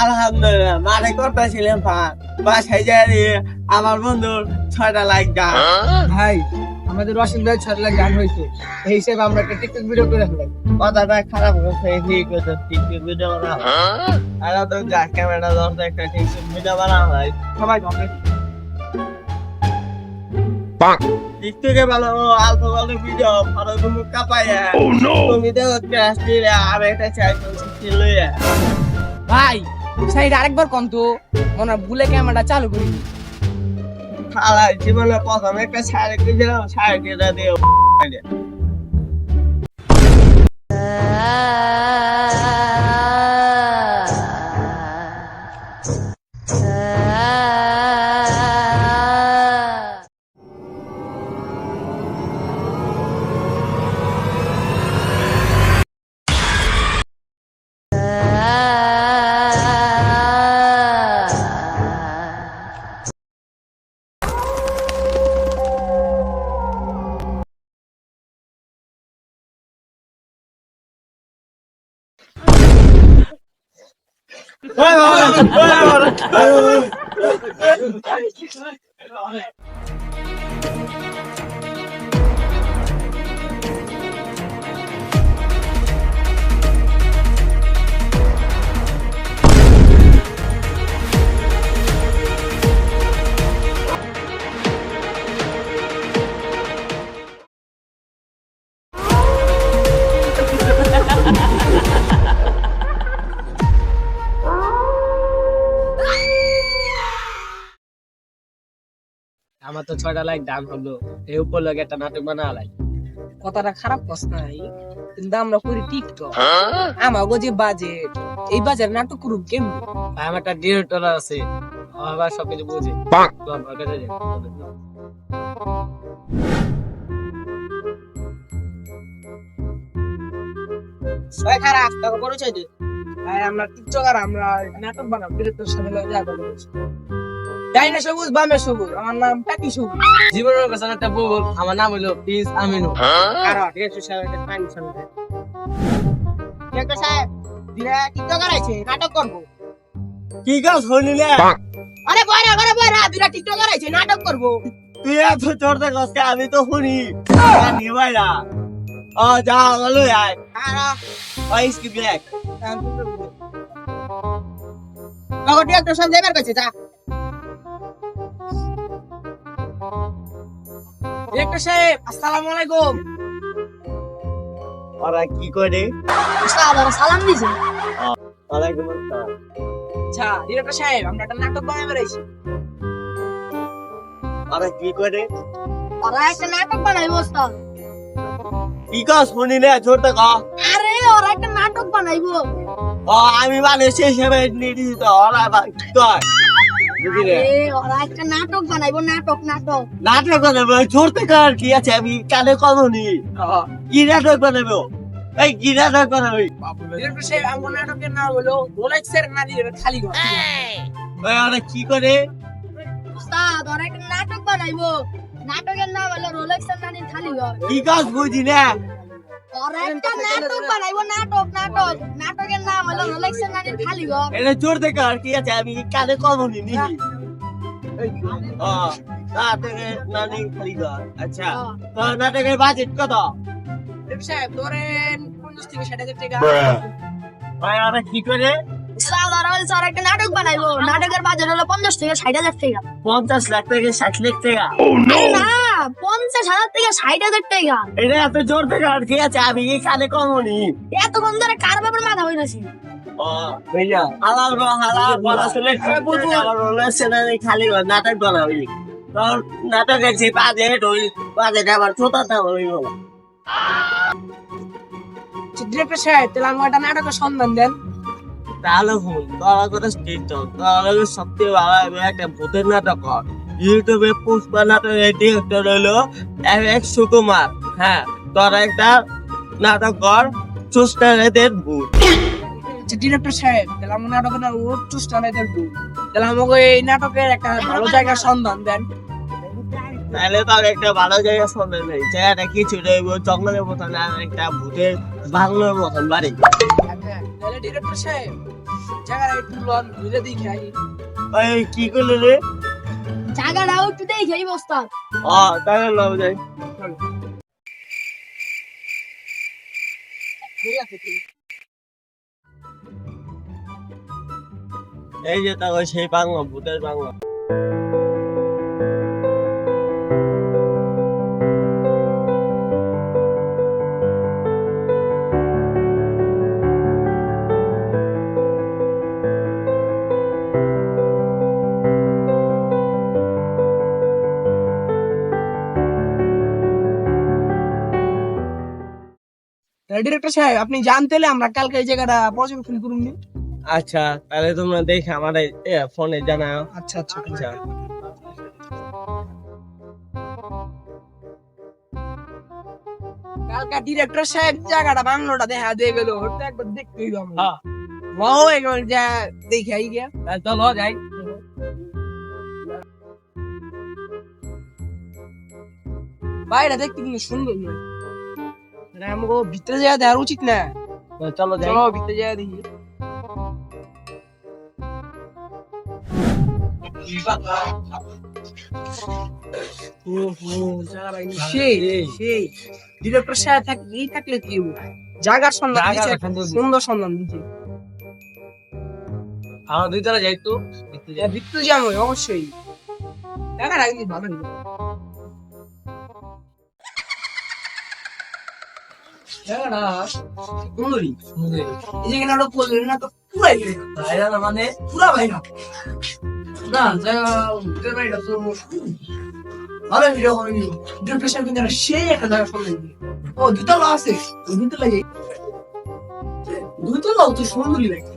আলহামদুলিল্লাহ মানে করতেছিলাম বাসায় যাই আমার বন্ধুর 6টা লাইক গান। ভাই আমাদের রশিদ ভাই 6 লাখ গান হয়েছে, এই হিসেবে আমরা একটা টিকটক ভিডিও করে ফেলাই। কথাটা খারাপ হচ্ছে ঠিক হচ্ছে টিকটক ভিডিও বানাবো আর তো যা ক্যামেরা ধরতে একটা টিকটক ভিডিও বানাবো ভাই সবাই ভাবে টিকটকে ভালো অল্প অল্প ভিডিও ফটো তুমি কাপাইয়া তুমি দেখো ক্যাশ দিলে আর একটা চাই লইয়া ভাই সাইড আরেকবার কোন তো মনে ভুলে ক্যামেরাটা চালু করি। শালা জীবনে প্রথম একটা ছাড় দিলাম ছাড় দিয়ে দিও আমার তো 6টা লাখ দাম হলো, এই উপলক্ষে একটা নাটক বানালাই। কথাটা খারাপ কস নাই, কিন্তু আমরা করি টিকটক। আমাগো যে বাজেট, এই বাজার নাটক করুক কেমন? ভাই আমার একটা ডিরেক্টর আছে, আবার সবকিছু বুঝে। তো আমার কাছে যাই। ভাই খারাপ, তোকে পরিচয় দে। ভাই আমরা টিকটকার, আমরা নাটক বানাবো, ডিরেক্টর সাথে দেখা করব। ডাইনে সবুজ বামে সবুজ, আমার নাম টাকি সবুজ। জীবনের কাছে একটা বল, আমার নাম হলো প্রিন্স আমিনু। কারণ ডিরেক্টর সাহেব একটা টাইম সামনে। ডিরেক্টর সাহেব, দিনে টিকটকার আছে, নাটক করব। কি গাছ শুনিলে আরে বয়রা দিনে টিকটকার আছে, নাটক করব। তুই এত চড়তে গাছকে আমি তো শুনি ভাইরা ও যা হলো আয় আইস কি ব্ল্যাক তখন ডিরেক্টর সাহেব যাইবার কাছে যা। ডিরেক্টর সাহেব আসসালামু আলাইকুম। ওরা কি করে সালাম দিছে। ওয়ালাইকুম আসসালাম। আচ্ছা ডিরেক্টর সাহেব, আমরা একটা নাটক বানাইবার আইছি। ওরা কি করে ওরা একটা নাটক বানাইবো ওস্তাদ। কি গাছ শুনিলে চড়তে গা আরে ওরা একটা নাটক বানাইবো। ও আমি মানে সেই হিসেবে নিয়ে দিছি তো ওরা কি কয় বুঝলি এ ওরা একটা নাটক বানাইবো, নাটক। নাটক বানাবো চড়তে কার কি আছে আমি কানে কমনি কি নাটক বানাবো এই কি নাটক বানাবি ডিরেক্টর সাহেব, আমার নাটকের নাম হলো রোলেক্সের নারীর খালি ঘর। ওই ওরা কি করে ওস্তাদ ওরা একটা নাটক বানাইবো, নাটকের নাম হলো রোলেক্সের নারীর খালি ঘর। কি গাছ বুঝি না ওরা একটা নাটক বানাইবো, নাটকের নাম হলো রোলেক্সের নারীর খালি ঘর। এটা চড়তে কার কি আছে আমি কানে কমনি নি ও নাটকের নানি খালি ঘর। আচ্ছা তো নাটকের বাজেট কত ডিরেক্টর সাহেব ধরেন 50 থেকে 60,000 টাকা। ওই ওরা কি করে ওরা একটা নাটক বানাইবো, নাটকের বাজেট হলো 50 থেকে 60,000 টাকা। 50 লাখ থেকে 60 লাখ টাকা না 50,000 থেকে 60,000 টাকা। এটা এত জোর থেকে আর কি আছে আমি কি কানে কমনি এতক্ষণ ধরে কার ব্যাপারে মাথা হইতাছি। ও বুঝলা হালাল হালাল বলা শুনে আমার রোলের সেনারে খালি নাটক বানাবি তোর নাটকের যে বাজেট ওই বাজেট আবার ছোট দাম হইব ডিরেক্টর সাহেব তাহলে আমার একটা নাটকের সন্ধান দেন। তাহলে শুন তোরা করে টিকটক তোরা সবচেয়ে ভালো একটা ভূতের নাটক কর ইউটিউবে পুষ্পা নাটকের ডিরেক্টর হলো এফ সুকুমার। হ্যাঁ তোরা একটা নাটক কর সুস্টারেদের ভূত। ডিরেক্টর সাহেব তাহলে আমার নাটকের নাম রোড টু স্টারের ভূত। তাহলে আমাকে এই নাটকের একটা ভালো জায়গার সন্ধান দেন। তাহলে তার একটা ভালো জায়গা সন্ধান নেই জায়গাটা কিছু রইব জঙ্গলের মতন আর একটা ভূতের বাংলোর মতন বাড়ি। নাহলে ডিরেক্টর সাহেব জায়গাটা একটু লন ঘুরে দেখি আই এই কি করলে রে? জায়গাটাও একটু দেখে এই বস্তা তাহলে লও যাই। ঠিক আছে ঠিক আছে। এই যে তাও সেই বাংলা, ভূতের বাংলা। ডিরেক্টর সাহেব আপনি জানতেলে আমরা কালকে এই জায়গাটা পর্যবেক্ষণ করুন নি। আচ্ছা, তাহলে তোমরা দেখে আমার ফোনে জানাও। আচ্ছা আচ্ছা আচ্ছা। কালকে ডিরেক্টর সাহেব জায়গাটা বাংলোটা দেখা দিয়ে গেল ওটা একবার দেখতে হইব আমরা। হ্যাঁ। ও একবার যা দেখে আই গিয়া তাহলে চলো যাই। বাইরে দেখতে কিন্তু সুন্দর নয় মানে আমাকে ভিতরে যাওয়া দেওয়ার উচিত না। চলো যাই। চলো ভিতরে যাওয়া দেখি। সেই সেই ডিরেক্টর সাহেব এই থাকলে কি হইব? জায়গার সন্ধান জায়গার দিছে, সন্ধান দিছে। সুন্দর সন্ধান দিচ্ছে। আমার ভিতরে যাই তো। ভিতরে যাবো অবশ্যই জায়গাটা কিন্তু ভালো হইব। জায়গাটা সুন্দরই এই জায়গাটা আরো করলেন না তো পুরাই ভাইরা মানে পুরা বাইরা না জায়গা ভিতরে বাইরা তো ভালো ভিডিও করে নিও ডিরেক্টর সাহেব কিন্তু একটা সেই একটা জায়গা সন্ধান দিল। ও দুতলা আছে দুতলা যাই দুতলাও তো সুন্দরই লাগে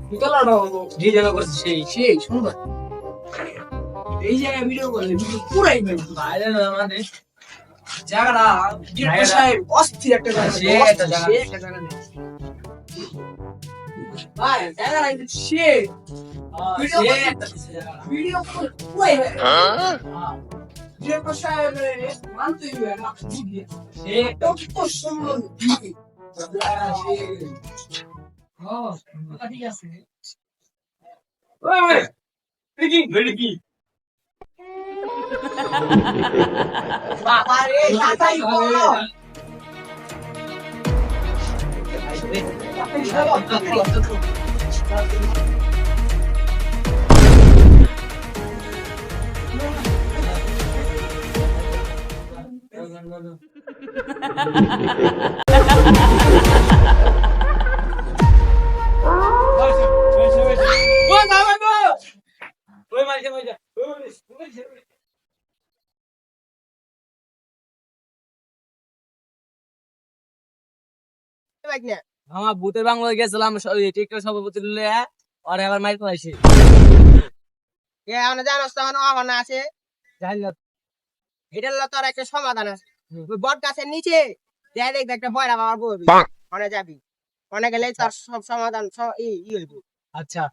দুতলাটা যে জায়গা করছে সেই। সেই সুন্দর এই জায়গায় ভিডিও করলে পুরাই বাইরা ভাইরা মানে জায়গাটা ডিরেক্টর সাহেব অস্থির একটা জায়গা সেই একটা জায়গা। সেই একটা জায়গা নেই। ভাই জায়গাটা কিন্তু সেই ভিডিও ভিডিও পুরাই ডিরেক্টর সাহেব মানতে হবে না এটা তো সুন্দর ঠিক আছে বাবা রে তাতাই বলো আমার ভূতের বাংলায় গেছিলাম টিকটক সভাপতি লইয়া, আর আবার মাইক পাইছি। এ আমরা জানোস তো আমার না আছে জানি না। এটার লো তোর একটা সমাধান আছে ওই বট গাছের নিচে দেখ দেখ একটা বয়রা বাবার বলবি ওখানে যাবি ওখানে গেলে তোর সব সমাধান ই হইব। আচ্ছা।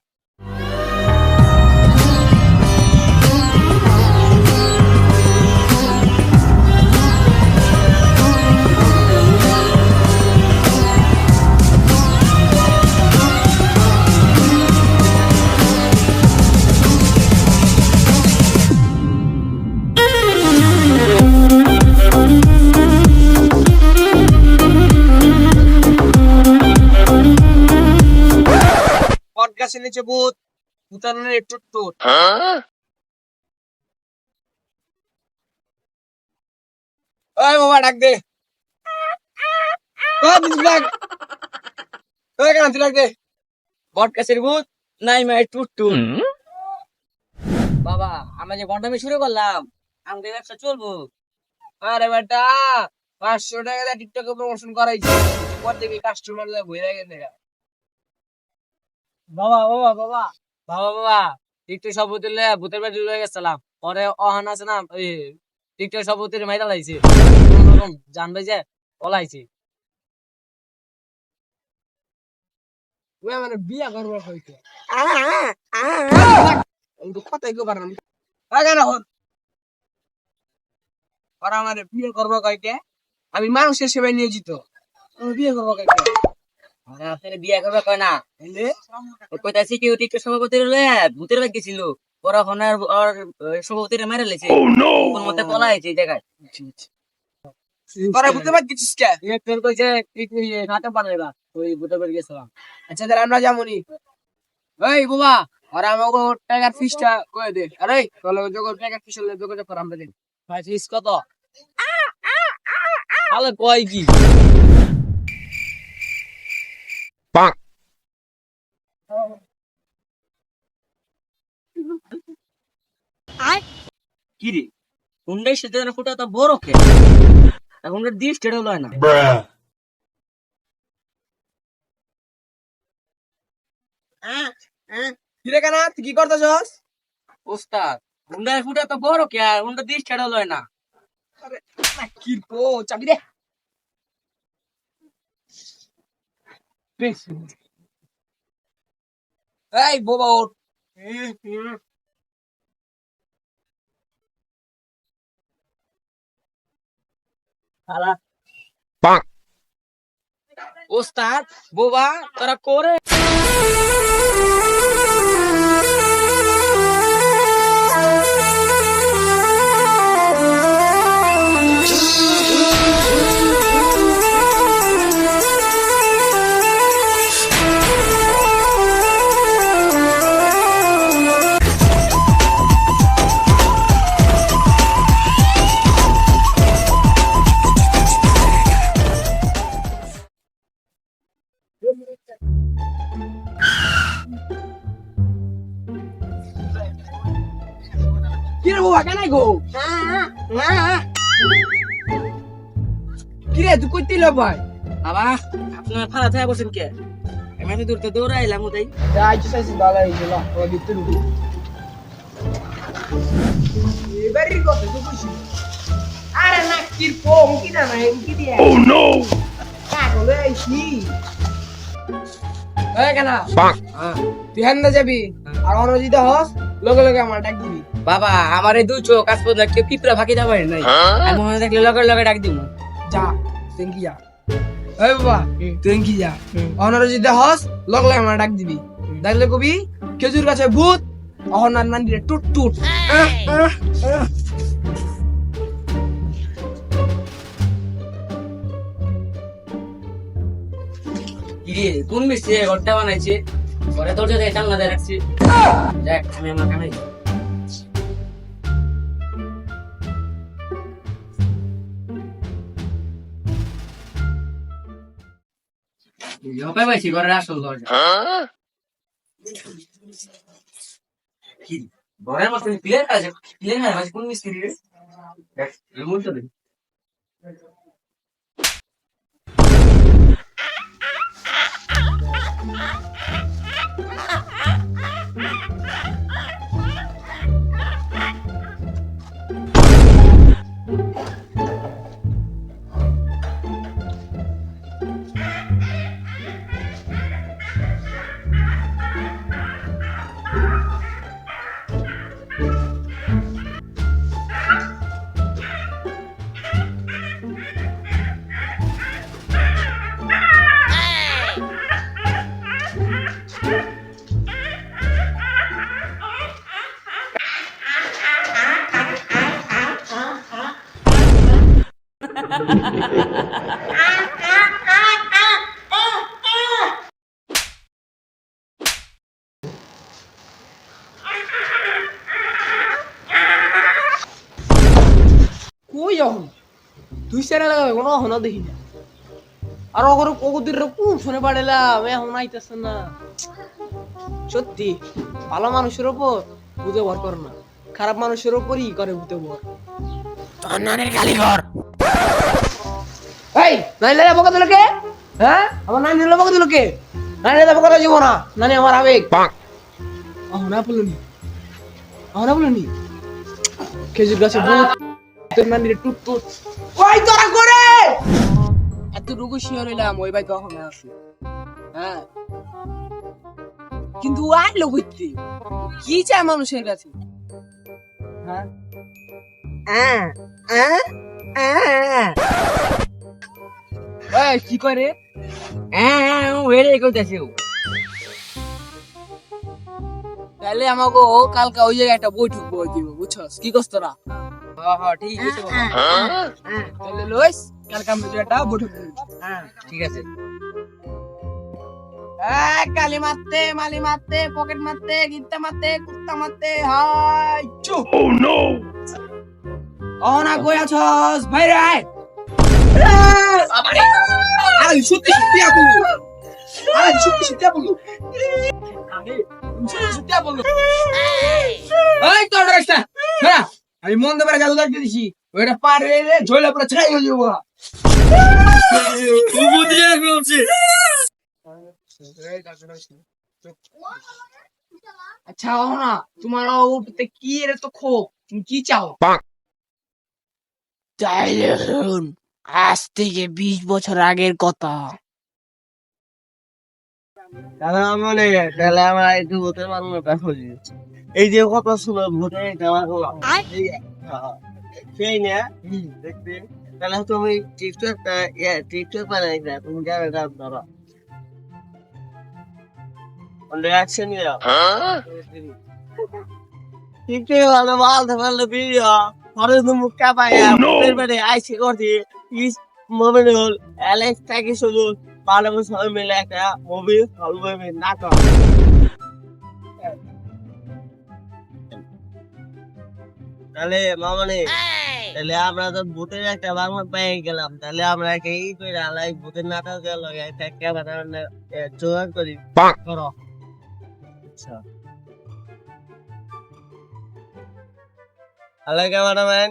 বট গাছের নিচে ভূত ভূতানের একটু টুট ওই বাবা ডাক দে ও দিস ডাক ওই কেন তুই ডাক দে বট গাছের ভূত নাই মাই টুট টুট। বাবা আমরা যে বন্ডামি শুরু করলাম আমাদের ব্যবসা চলবো। আরে বেটা 500 টাকা দিয়ে টিকটকে প্রমোশন করাইছি পর দেখি কাস্টমার ভরে গেছে। বাবা বাবা বাবা বাবা বাবা টিকটক সভাপতি লইয়া ভূতের বাড়ি লইয়া গেছিলাম, পরে অহান আছে না ওই টিকটক সভাপতির মাইরা লাইছে, কোনরকম জানবে যে পলাইছে। ওই মানে বিয়া করবো হইতো কিন্তু কথাই কো পারলাম আগে না হন ওরা আমার বিয়ে করবো কয়কে আমি মানুষের সেবায় নিয়োজিত আমি বিয়ে করবো কয়কে আপনার বিয়ে করবে কয় না কইতা সিকিউরিটি কে সভাপতি হলে ভূতের বাগ গেছিল পরে আর সভাপতিরে মারা লেছে কোন মতে পলাইছে এই জায়গায় তোরা বুঝতে পারছিস কে? তোর কইছে নাটক বানাইবা ওই ভূতের বাড়ি গেছিলাম আচ্ছা তাহলে আমরা যাবনি। এই বাবা, আর আমাকে টাকার ফিসটা কয়ে দে। আরে তাহলে যখন টাকার ফিস হলে যোগাযোগ কর আমরা দিন। ভাই ফিস কত আলে কয় কি কি রে হুন্ডাই সাথে ফুটা তো বড় কে এখন দিস কেটে হলো না কিরে কানা তুই কি করতেছস? ওস্তাদ হুন্ডাই ফুটা তো বড় কে আর হুন্ডা দিস কেটে হলো না কি কো চাবি দে। এই বাবা ওঠ। ওস্তাদ বোবা তোরা করে কিরে বাবা কানাই গো? কিরে তুই কইতে ল ভাই? বাবা আপনার ফাড়া থাকা বসেন কে আমি দূরতে দৌড়াইলাম ওটাই যাই চাইছি বালা হইছিল ও ভিতর ঢুকি। এবারে কত তুই কইছিস? আরে না কি পম কি না কি দিয়া? ও নো পাগল হইছি। এই কানা তুই হেন যাবি আর অনুজিত হস লগে লগে আমার ডাক দিবি। বাবা আমার এই দুই চোখ আজ পর্যন্ত কেউ পিঁপড়া ফাঁকি যাবে নাই আমি মনে দেখলে লগে লগে ডাক দিব যা তুই কি যা। এই বাবা তুই কি যা অনুজিত হস লগে লগে আমার ডাক দিবি। দেখলে কবি খেজুর গাছে ভূত অহনার নান্দিরে টুট টুট। কিরে কোন মিস্ত্রি ঘরটা বানাইছে ঘরে দরজা দিয়ে জানলা দিয়ে রাখছি দেখ আমি আমার কামাই হপাই পাইছি ঘরের আসল দরজা কি ঘরের মধ্যে প্লেন আছে প্লেন আছে কোন মিস্ত্রি রে দেখ রিমোটটা দে কই যখন তুই সেরা লাগাবে কোনো হনা দেখি না আর ওগর ককুদির কোন ফোনে পাড়েলাম এখন আইতেছে না। সত্যি ভালো মানুষের ওপর বুঝে ভর করে না, খারাপ মানুষের ওপরই করে বুঝে ভর। এই নাইলে বকা দিল কে? হ্যাঁ আমার নানি হলো বকা দিল কে? নানি বকা করা যাব না, নানি আমার আবেগ। না বলুনি না বলুনি খেজুর গাছে ভূত তোর নানির টুট টুট ওই তোরা করে এত রুগু শিওর হইলাম ওই ভাই কখন আসে। হ্যাঁ কিন্তু আইলো কইতে কি চায় মানুষের কাছে? হ্যাঁ কি করে হ্যাঁ ও হেরে কইতাছে তাহলে আমাকে ও কালকে ওই জায়গায় একটা বৈঠক বই দিব বুঝছস কি করছ তোরা হ্যাঁ ঠিক আছে তাহলে লইস কালকে আমরা একটা বৈঠক করব হ্যাঁ ঠিক আছে কালি মারতে মালি মারতে পকেট মারতে গিট্টা মারতে কুত্তা মারতে হাই চুপ ও নো অনা কই আছস বাইরে আয় আরে সত্যি সত্যি আপু আরে সত্যি সত্যি আপু সত্যি আপু এই তোর রাস্তা না আমি মন দেবার জাদু লাগতে দিছি ওইটা পার হয়ে রে ঝোলা পুরো ছাই হয়ে যাবো তুই বুঝি আমি বলছি আচ্ছা না তোমার উপরে কি রে তো খো তুমি কি চাও চাইলে শুন আজ থেকে 20 বছর আগের কথা তাহলে মনে তাহলে আমরা একটু ভূতের বাংলাটা খুঁজি এই যে কত শুনো ভূতের একটা বাংলা সেই না দেখতে তাহলে তুমি টিকটক বানাই না তুমি যাবে গান ধরো রিয়াকশন নিও টিকটক ভালো বলতে পারলে ভিডিও পরে তুমি কাপাইয়া ভূতের বাড়ি আইসি করছি ইস মোবাইল অ্যালেক্স থাকি শুধু ভালো সবাই মিলে একটা মুভি হল মুভি নাটক তাহলে মামনি তাহলে আমরা তো ভূতের একটা বাংলা পেয়ে গেলাম তাহলে আমরা এই করে আলাই ভূতের নাটকের লগে একটা ক্যামেরা জোগাড় করি করো আচ্ছা হ্যালো ক্যামেরাম্যান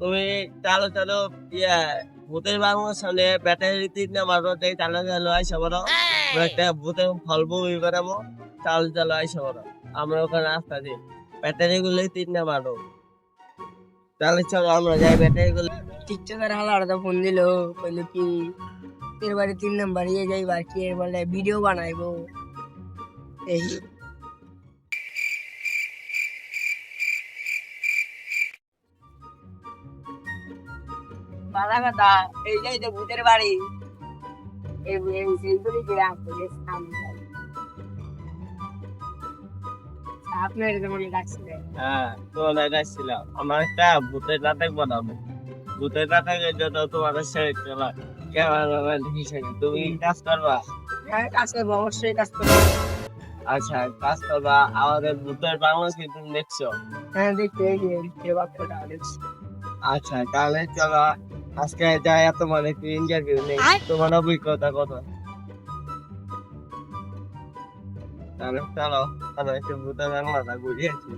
তুমি চালো চালো ভূতের বাংলার সামনে ব্যাটারি 3 নাম্বার রোডে চালো চালো আইসা বলো আমরা একটা ভূতের ফল মুভি বানাবো চালো চালো আইসা বলো আমরা ওখানে রাস্তা দিই ব্যাটারি গুলো 3 নাম্বার রোড তাহলে চলো আমরা যাই ব্যাটারি গুলো টিকটকের হালারদা ফোন দিল কইলো কি এর বাড়ি 3 নাম্বার ইয়ে যাইবা কি এর বলে ভিডিও বানাইবো এই বালা কথা এই যাই তো ভূতের বাড়ি এই সেলফি দিয়ে আসতে সামনে আপনার যেমন ডাকছিলেন হ্যাঁ তো লাগাইছিলাম আমার একটা ভূতের নাটক বানাবো ভূতের নাটকের জন্য তোমার সাথে চলা ক্যামেরাম্যান হিসেবে তুমি কাজ করবা কাজ করবো অবশ্যই কাজ করবো আচ্ছা কাজ করবা আমাদের ভূতের বাংলা কি তুমি দেখছো হ্যাঁ দেখতে এই যে বাক্যটা দেখছি আচ্ছা তাহলে চলো আজকে যাই তোমার একটু ইন্টারভিউ নেই তোমার অভিজ্ঞতা কত তাহলে চলো আমরা একটু ভূতের বাংলাটা বুঝিয়েছি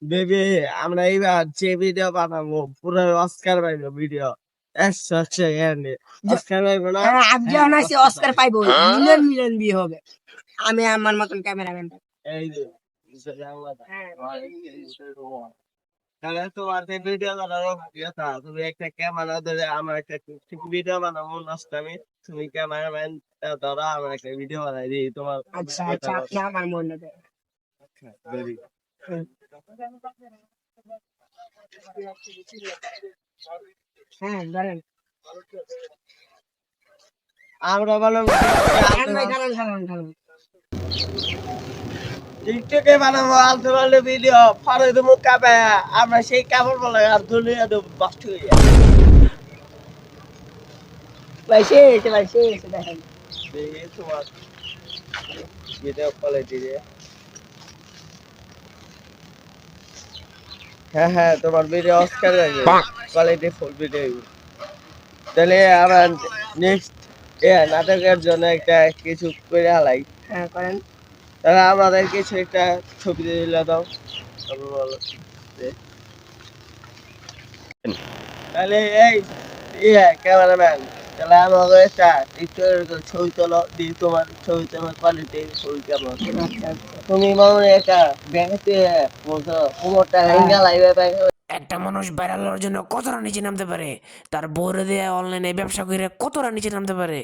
বেবি আমরা এইবার যে ভিডিও বানাবো পুরো অস্কার পাইবো ভিডিও 100 সেকেন্ডে অস্কার পাইবো না আমি যখন আসি অস্কার পাইবো মিলিয়ন মিলিয়ন ভিউ হবে আমি আমার মতন ক্যামেরাম্যান এই যে ভূতের বাংলাটা তাহলে তোমার যে ভিডিও বানাবো কথা তুমি একটা ক্যামেরা ধরে আমার একটা ভিডিও বানাবো লাস্ট আমি তুমি ক্যামেরাম্যান ধরো আমার একটা ভিডিও বানাই দিই তোমার আচ্ছা আচ্ছা আপনি আমার মনে দেয় ভেরি হ্যাঁ ধরেন আমরা বানাবো ধরেন টিকটকে বানাবো আলতু ফালতু ভিডিও পরে তুমি কাবে আমরা সেই কাপড় বলে আর দুনিয়া দেব বাস্ট হয়ে যায় ভাইসে দেখেন দেখি তোমার ভিডিও কোয়ালিটি রে হ্যাঁ তোমার ভিডিও অস্কার যাবে কোয়ালিটি ফুল ভিডিও তাহলে আমরা নেক্সট নাটকের জন্য একটা কিছু করে হালাই হ্যাঁ করেন তাহলে আমাদের কিছু একটা ছবি দিলে দাও বলো তাহলে এই ক্যামেরাম্যান তাহলে আমাদের একটা টিকটকের ছবি তোলো দিয়ে তোমার ছবি তোমার কোয়ালিটি ছবি কেমন তুমি মানে একটা ব্যাংকে বলছো কোমরটা হ্যাঙ্গা লাইবে একটা মানুষ ভাইরাল হওয়ার জন্য কতটা নিচে নামতে পারে তার বউরে দিয়ে অনলাইনে ব্যবসা করে কতটা নিচে নামতে পারে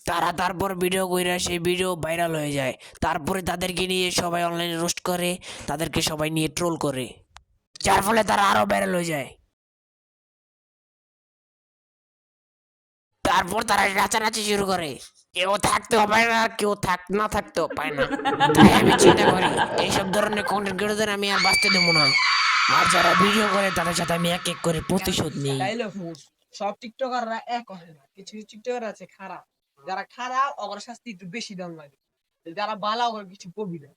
তারা তারপর ভিডিও কইরা সেই ভিডিও ভাইরাল হয়ে যায় তারপরে তাদেরকে নিয়ে সবাই অনলাইনে রোস্ট করে তাদেরকে সবাই নিয়ে ট্রোল করে যার ফলে তারা আরো ভাইরাল হয়ে যায় তারপর তারা নাচানাচি শুরু করে, কেউ থাকতেও পায় না, কেউ না থাকতেও পায় না। তাই আমি চিন্তা করি এইসব ধরনের কন্টেন্ট ক্রিয়েটরদের আমি আর বাঁচতে দেবো না, আর যারা ভিডিও করে তাদের সাথে আমি এক এক করে প্রতিশোধ নিই। তাইলে সব টিকটকাররা এক হয় না, কিছু কিছু টিকটকার আছে খারাপ, যারা খারাপ ওদের শাস্তি একটু বেশি দাম লাগে, যারা ভালো ওরা কিছু কবি না।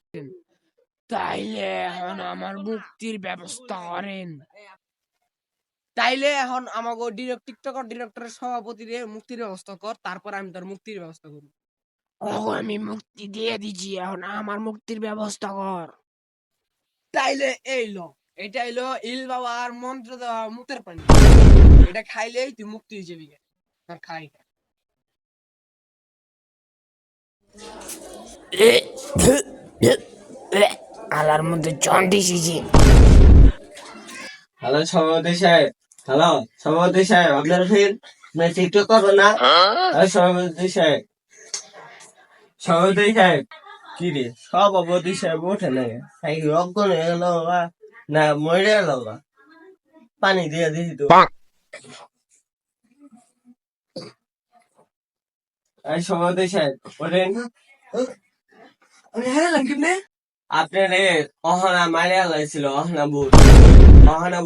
তাইলে এখন আমার মুক্তির ব্যবস্থা করেন। তাইলে এখন আমাকে টিকটকার ডিরেক্টরের সভাপতিরে মুক্তির ব্যবস্থা কর, তারপর আমি তোর মুক্তির ব্যবস্থা করব। আমি মুক্তি দিয়ে দিচ্ছি, এখন আমার মুক্তির ব্যবস্থা কর। তাইলে এই লো, এটা হইলো ইল বাবার মন্ত্র দেওয়া মুতের পানি, এটা খাইলেই তুই মুক্তি হয়ে যাবি। আর খাই আলার মধ্যে জন্ডিস হয়েছে। হ্যালো সভাপতি সাহেব, হ্যালো সভাপতি সাহেব, আপনার ফির টিকটক করবো না? হ্যালো সভাপতি সাহেব, সভাপতি সাহেব, কি রে সভাপতি সাহেব ওঠে না, রক্ষণ হয়ে গেল না মরে গেল, পানি দিয়ে দিছি তো। এই সভাপতি সাহেব ওঠেন। আপনার অহনা মারে হালাইছিল, অহনা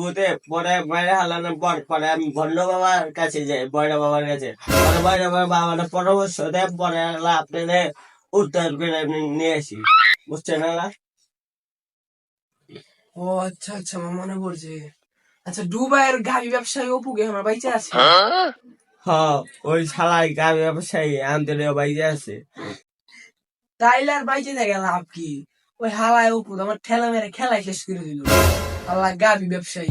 ভূতে পরে মারে হালানোর পর পরে আমি ভণ্ড বাবার কাছে যাই, বয়রা বাবার কাছে। পরে বয়রা বাবা আমার পরামর্শ দেয়, পরে আপনার উদ্ধার করে আমি নিয়ে আসি, বুঝছেন না? ও আচ্ছা আচ্ছা, আমার মনে পড়ছে। আচ্ছা, দুবাইয়ের গাড়ি ব্যবসায়ী অপুকে আমার বাইচে আছে। হ্যাঁ, ওই শালাই গাড়ি ব্যবসায়ী আমাদের বাইরে আছে। তাইলে আর বাইচে থাকে লাভ কি? ওই হালায় অপু আমার ঠেলা মেরে খেলাই শেষ করে দিল। আল্লাহ গাবি ব্যবসায়ী।